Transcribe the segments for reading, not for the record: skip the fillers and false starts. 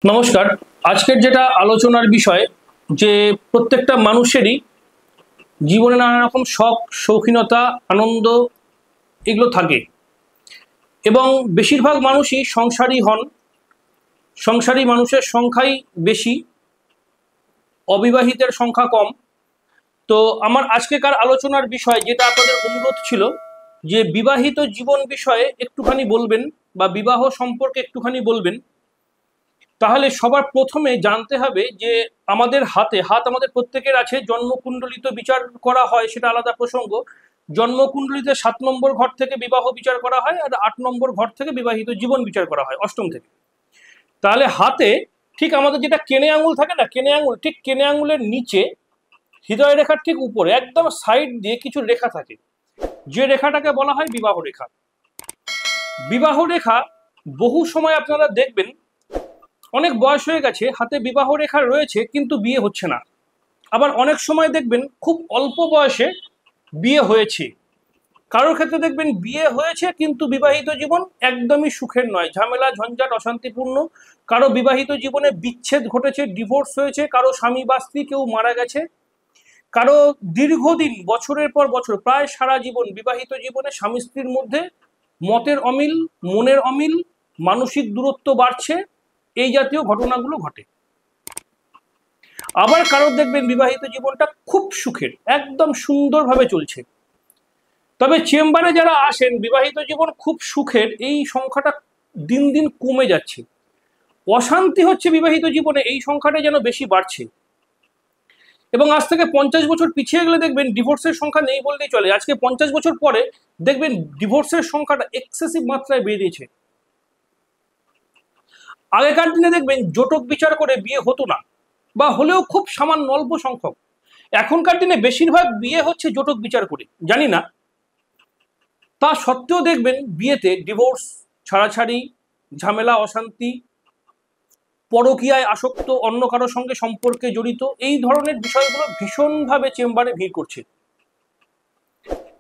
নমস্কার। আজকের যেটা আলোচনার বিষয় যে প্রত্যেকটা মানুষেরই জীবনে নানা রকম শখ, শৌখিনতা, আনন্দ এগুলো থাকে এবং বেশিরভাগ মানুষই সংসারী হন। সংসারী মানুষের সংখ্যাই বেশি, অবিবাহিতের সংখ্যা কম। তো আমার আজকেকার আলোচনার বিষয় যেটা আপনাদের অনুরোধ ছিল যে বিবাহিত জীবন বিষয়ে একটুখানি বলবেন বা বিবাহ সম্পর্কে একটুখানি বলবেন। তাহলে সবার প্রথমে জানতে হবে যে আমাদের হাত আমাদের প্রত্যেকের আছে। জন্মকুণ্ডলিত বিচার করা হয়, সেটা আলাদা প্রসঙ্গ। জন্মকুণ্ডলিতে 7 নম্বর ঘর থেকে বিবাহ বিচার করা হয়, আর 8 নম্বর ঘর থেকে বিবাহিত জীবন বিচার করা হয়, অষ্টম থেকে। তাহলে হাতে ঠিক আমাদের যেটা কেনে আঙুল থাকে না, কেনে আঙুল, ঠিক কেনে আঙুলের নিচে হৃদয় রেখার ঠিক উপরে একদম সাইড দিয়ে কিছু রেখা থাকে, যে রেখাটাকে বলা হয় বিবাহ রেখা। বিবাহ রেখা বহু সময় আপনারা দেখবেন অনেক বয়স হয়ে গেছে, হাতে বিবাহ রেখা রয়েছে কিন্তু বিয়ে হচ্ছে না। আবার অনেক সময় দেখবেন খুব অল্প বয়সে বিয়ে হয়েছে। কারোর ক্ষেত্রে দেখবেন বিয়ে হয়েছে কিন্তু বিবাহিত জীবন একদমই সুখের নয়, ঝামেলা, ঝঞ্ঝাট, অশান্তিপূর্ণ। কারো বিবাহিত জীবনে বিচ্ছেদ ঘটেছে, ডিভোর্স হয়েছে, কারো স্বামী বা স্ত্রী কেউ মারা গেছে, কারো দীর্ঘদিন বছরের পর বছর প্রায় সারা জীবন বিবাহিত জীবনে স্বামী স্ত্রীর মধ্যে মতের অমিল, মনের অমিল, মানসিক দূরত্ব বাড়ছে, এই জাতীয় ঘটনাগুলো ঘটে। আবার কারোর দেখবেন বিবাহিত জীবনটা খুব সুখের, একদম সুন্দরভাবে চলছে। তবে চেম্বারে যারা আসেন বিবাহিত জীবন খুব সুখের, এই সংখ্যাটা দিন দিন কমে যাচ্ছে। অশান্তি হচ্ছে বিবাহিত জীবনে, এই সংখ্যাটা যেন বেশি বাড়ছে। এবং আজ থেকে 50 বছর পিছিয়ে গেলে দেখবেন ডিভোর্সের সংখ্যা নেই বললেই চলে। আজকে 50 বছর পরে দেখবেন ডিভোর্সের সংখ্যাটা এক্সেসিভ মাত্রায় বেড়েছে। আগেকার দিনে দেখবেন জটক বিচার করে বিয়ে হতো না, বা হলেও খুব সামান্য অল্প সংখ্যক। এখনকার দিনে বেশিরভাগ বিয়ে হচ্ছে জটক বিচার করে, জানি না। তা সত্ত্বেও দেখবেন বিয়েতে ডিভোর্স, ছাড়াছাড়ি, ঝামেলা, অশান্তি, পরকীয়ায় আসক্ত, অন্য কারোর সঙ্গে সম্পর্কে জড়িত, এই ধরনের বিষয়গুলো ভীষণভাবে চেম্বারে ভিড় করছে।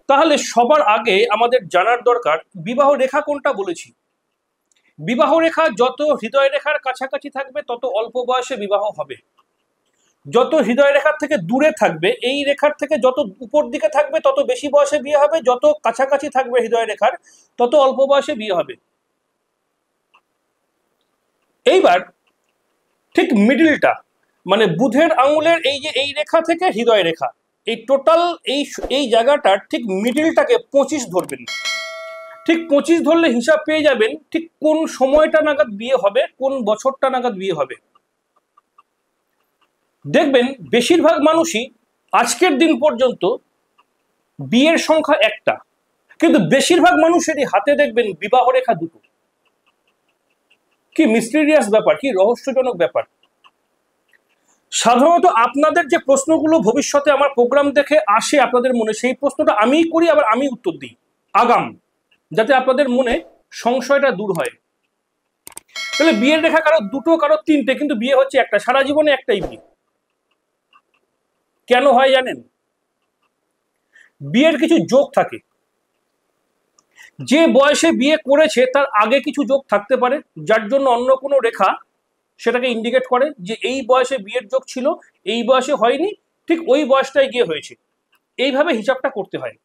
তাহলে সবার আগে আমাদের জানার দরকার বিবাহ রেখা কোনটা বলেছি। বিবাহ রেখা যত হৃদয় রেখার কাছাকাছি থাকবে তত অল্প বয়সে বিবাহ হবে। যত হৃদয় রেখার থেকে দূরে থাকবে, এই রেখার থেকে যত উপর দিকে থাকবে তত বেশি বয়সে বিয়ে হবে, যত কাছাকাছি থাকবে হৃদয় রেখার তত অল্প বয়সে বিয়ে হবে। এইবার ঠিক মিডিলটা, মানে বুধের আঙুলের এই যে এই রেখা থেকে হৃদয় রেখা, এই টোটাল এই জায়গাটার ঠিক মিডিলটাকে 25 ধরবেন। ঠিক 25 ধরলে হিসাব পেয়ে যাবেন ঠিক কোন সময়টা নাগাদ বিয়ে হবে, কোন বছরটা নাগাদ বিয়ে হবে। দেখবেন বেশিরভাগ মানুষই আজকের দিন পর্যন্ত বিয়ের সংখ্যা একটা, কিন্তু বেশিরভাগ মানুষেরই হাতে দেখবেন বিবাহ রেখা দুটো। কি মিস্টিরিয়াস ব্যাপার, কি রহস্যজনক ব্যাপার। সাধারণত আপনাদের যে প্রশ্নগুলো ভবিষ্যতে আমার প্রোগ্রাম দেখে আসে আপনাদের মনে, সেই প্রশ্নটা আমিই করি, আবার আমি উত্তর দিই আগাম, যাতে আপনাদের মনে সংশয়টা দূর হয়। তাহলে বিয়ের রেখা কারো দুটো, কারো তিনটে, কিন্তু বিয়ে হচ্ছে একটা, সারা জীবনে একটাই বিয়ে। কেন হয় জানেন? বিয়ের কিছু যোগ থাকে। যে বয়সে বিয়ে করেছে তার আগে কিছু যোগ থাকতে পারে, যার জন্য অন্য কোনো রেখা সেটাকে ইন্ডিকেট করে যে এই বয়সে বিয়ের যোগ ছিল, এই বয়সে হয়নি, ঠিক ওই বয়সটাই গিয়ে হয়েছে। এইভাবে হিসাবটা করতে হয়।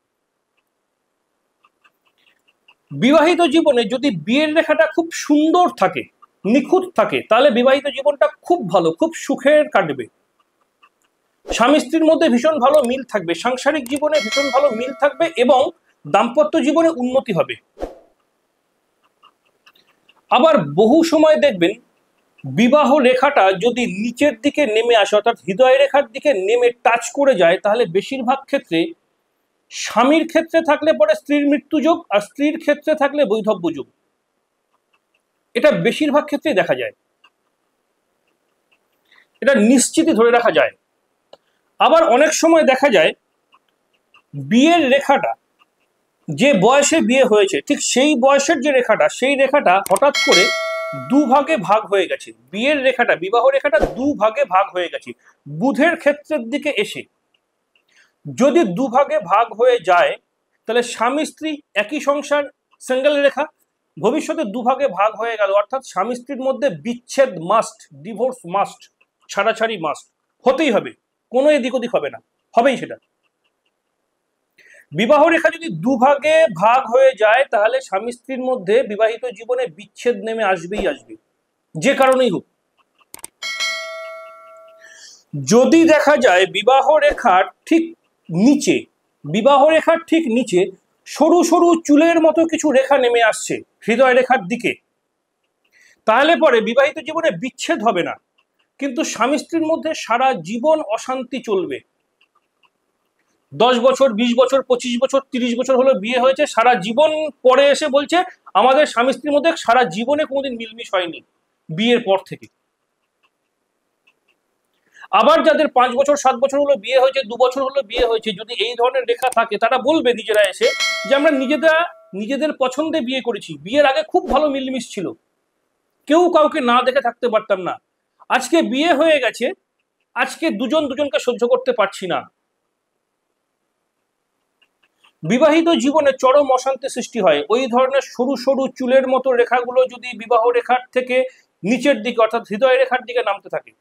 বিবাহিত জীবনে যদি বিয়ের রেখাটা খুব সুন্দর থাকে, নিখুঁত থাকে, তাহলে বিবাহিত জীবনটা খুব ভালো, খুব সুখের কাটবে। স্বামী স্ত্রীর মধ্যে ভীষণ ভালো মিল থাকবে, সাংসারিক জীবনে ভীষণ ভালো মিল থাকবে এবং দাম্পত্য জীবনে উন্নতি হবে। আবার বহু সময় দেখবেন বিবাহ রেখাটা যদি নিচের দিকে নেমে আসে, অর্থাৎ হৃদয় রেখার দিকে নেমে টাচ করে যায়, তাহলে বেশিরভাগ ক্ষেত্রে স্বামীর ক্ষেত্রে থাকলে পরে স্ত্রীর মৃত্যু যোগ, আর স্ত্রীর ক্ষেত্রে থাকলে বৈধব্য যোগ। এটা বেশিরভাগ ক্ষেত্রেই দেখা যায়, এটা নিশ্চিতই ধরে রাখা যায়। আবার অনেক সময় দেখা যায় বিয়ের রেখাটা যে বয়সে বিয়ে হয়েছে ঠিক সেই বয়সের যে রেখাটা, সেই রেখাটা হঠাৎ করে দুভাগে ভাগ হয়ে গেছে। বিয়ের রেখাটা, বিবাহ রেখাটা দুভাগে ভাগ হয়ে গেছে বুধের ক্ষেত্রের দিকে এসে। যদি দুভাগে ভাগ হয়ে যায় তাহলে স্বামী স্ত্রী একই সংসার, সিঙ্গেল রেখা, ভবিষ্যতে দুভাগে ভাগ হয়ে গেল, অর্থাৎ স্বামী স্ত্রীর মধ্যে বিচ্ছেদ মাস্ট, ডিভোর্স মাস্ট, ছাড়াছাড়ি মাস্ট, হতেই হবে, কোনো এদিক ওদিক হবে না, হবেই সেটা। বিবাহ রেখা যদি দুভাগে ভাগ হয়ে যায় তাহলে স্বামী স্ত্রীর মধ্যে বিবাহিত জীবনে বিচ্ছেদ নেমে আসবেই আসবে, যে কারণেই হোক। যদি দেখা যায় বিবাহ রেখার ঠিক নিচে সরু সরু চুলের মতো কিছু রেখা নেমে আসছে হৃদয় রেখার দিকে, তাহলে পরে বিবাহিত জীবনে বিচ্ছেদ হবে না, কিন্তু স্বামী স্ত্রীর মধ্যে সারা জীবন অশান্তি চলবে। 10 বছর, 20 বছর, 25 বছর, 30 বছর হলো বিয়ে হয়েছে, সারা জীবন পরে এসে বলছে আমাদের স্বামী স্ত্রীর মধ্যে সারা জীবনে কোনোদিন মিলমিশ হয়নি বিয়ের পর থেকে। আবার যাদের 5 বছর 7 বছর হলো বিয়ে হয়েছে, 2 বছর হলো বিয়ে হয়েছে, যদি এই ধরনের রেখা থাকে তারা বলবে নিজেরা এসে যে আমরা নিজেদের পছন্দে বিয়ে করেছি, বিয়ের আগে খুব ভালো মিলমিশ ছিল, কেউ কাউকে না দেখে থাকতে পারতাম না, আজকে বিয়ে হয়ে গেছে, আজকে দুজন দুজনকে সহ্য করতে পারছি না। বিবাহিত জীবনে চরম অশান্তি সৃষ্টি হয়। ওই ধরনের সরু সরু চুলের মতো রেখাগুলো যদি বিবাহ রেখার থেকে নিচের দিকে অর্থাৎ হৃদয় রেখার দিকে নামতে থাকে,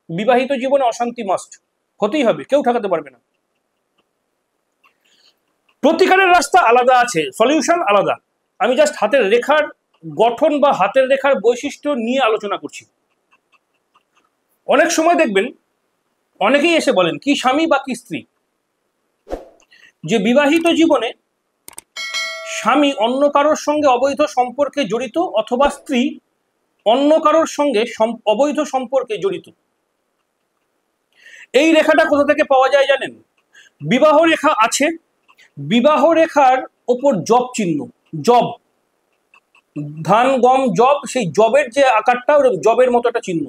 বিবাহিত জীবনে অশান্তি মাস্ট, হতেই হবে, কেউ ঠেকাতে পারবে না। প্রতিকারের রাস্তা আলাদা আছে, সলিউশন আলাদা। আমি জাস্ট হাতের রেখার গঠন বা হাতের রেখার বৈশিষ্ট্য নিয়ে আলোচনা করছি। অনেক সময় দেখবেন অনেকেই এসে বলেন কি স্বামী বা কি স্ত্রী, যে বিবাহিত জীবনে স্বামী অন্য কারোর সঙ্গে অবৈধ সম্পর্কে জড়িত অথবা স্ত্রী অন্য কারোর সঙ্গে অবৈধ সম্পর্কে জড়িত। এই রেখাটা কোথা থেকে পাওয়া যায় জানেন? বিবাহ রেখা আছে, বিবাহ রেখার ওপর জব চিহ্ন, জব, ধান গম জব, সেই জবের যে আকারটা জবের মতো একটা চিহ্ন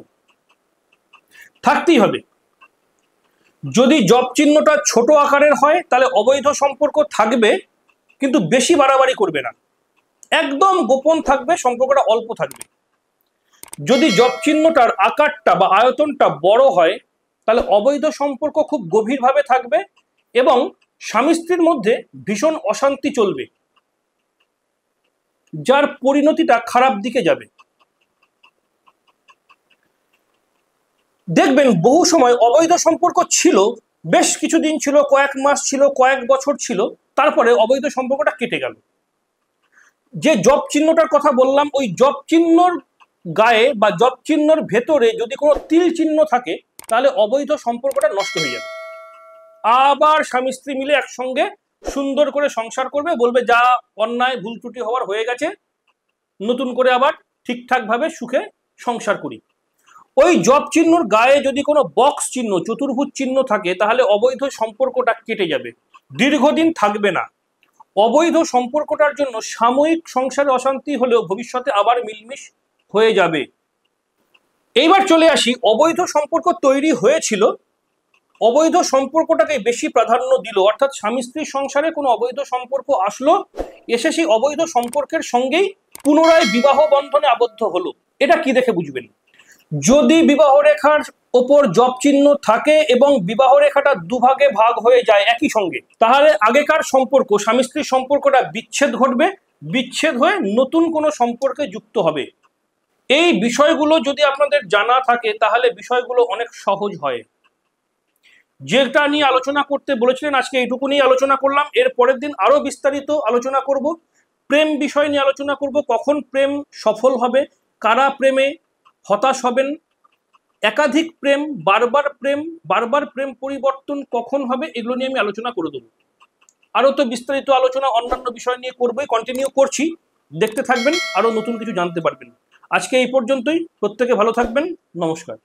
থাকতেই হবে। যদি জব চিহ্নটা ছোট আকারের হয় তাহলে অবৈধ সম্পর্ক থাকবে, কিন্তু বেশি বাড়াবাড়ি করবে না, একদম গোপন থাকবে, সম্পর্কটা অল্প থাকবে। যদি জব চিহ্নটার আকারটা বা আয়তনটা বড় হয় তাহলে অবৈধ সম্পর্ক খুব গভীরভাবে থাকবে এবং স্বামী স্ত্রীর মধ্যে ভীষণ অশান্তি চলবে, যার পরিণতিটা খারাপ দিকে যাবে। দেখবেন বহু সময় অবৈধ সম্পর্ক ছিল, বেশ কিছুদিন ছিল, কয়েক মাস ছিল, কয়েক বছর ছিল, তারপরে অবৈধ সম্পর্কটা কেটে গেল। যে জব চিহ্নটার কথা বললাম, ওই জব চিহ্নর গায়ে বা জব চিহ্নর ভেতরে যদি কোনো তিল চিহ্ন থাকে তাহলে অবৈধ সম্পর্কটা নষ্ট হয়ে যাবে। আবার স্বামী স্ত্রী মিলে একসঙ্গে সুন্দর করে সংসার করবে, বলবে যা অন্যায় ভুল ত্রুটি হওয়ার হয়ে গেছে, নতুন করে আবার ঠিকঠাক ভাবে সুখে সংসার করি। ওই জব চিহ্নর গায়ে যদি কোনো বক্স চিহ্ন, চতুর্ভুজ চিহ্ন থাকে তাহলে অবৈধ সম্পর্কটা কেটে যাবে, দীর্ঘদিন থাকবে না। অবৈধ সম্পর্কটার জন্য সাময়িক সংসারে অশান্তি হলেও ভবিষ্যতে আবার মিলমিশ হয়ে যাবে। এইবার চলে আসি, অবৈধ সম্পর্ক তৈরি হয়েছিল, অবৈধ সম্পর্কটাকে বেশি প্রাধান্য দিল, অর্থাৎ স্বামী স্ত্রীর সংসারে কোনো অবৈধ সম্পর্ক আসলো, এসে সেই অবৈধ সম্পর্কের সঙ্গেই পুনরায় বিবাহ বন্ধনে আবদ্ধ হলো। এটা কি দেখে বুঝবেন? যদি বিবাহ রেখার ওপর জব চিহ্ন থাকে এবং বিবাহ রেখাটা দুভাগে ভাগ হয়ে যায় একই সঙ্গে, তাহলে আগেকার সম্পর্ক, স্বামী স্ত্রীর সম্পর্কটা বিচ্ছেদ ঘটবে, বিচ্ছেদ হয়ে নতুন কোনো সম্পর্কে যুক্ত হবে। এই বিষয়গুলো যদি আপনাদের জানা থাকে তাহলে বিষয়গুলো অনেক সহজ হয়। যেটা নিয়ে আলোচনা করতে বলেছিলেন আজকে এইটুকু নিয়ে আলোচনা করলাম, এর পরের দিন আরো বিস্তারিত আলোচনা করব, প্রেম বিষয় নিয়ে আলোচনা করব, কখন প্রেম সফল হবে, কারা প্রেমে হতাশ হবেন, একাধিক প্রেম, বারবার প্রেম পরিবর্তন কখন হবে, এগুলো নিয়ে আমি আলোচনা করে দেবো। আরো তো বিস্তারিত আলোচনা অন্যান্য বিষয় নিয়ে করবোই, কন্টিনিউ করছি, দেখতে থাকবেন, আরো নতুন কিছু জানতে পারবেন। আজকে এই পর্যন্তই, প্রত্যেকে ভালো থাকবেন, নমস্কার।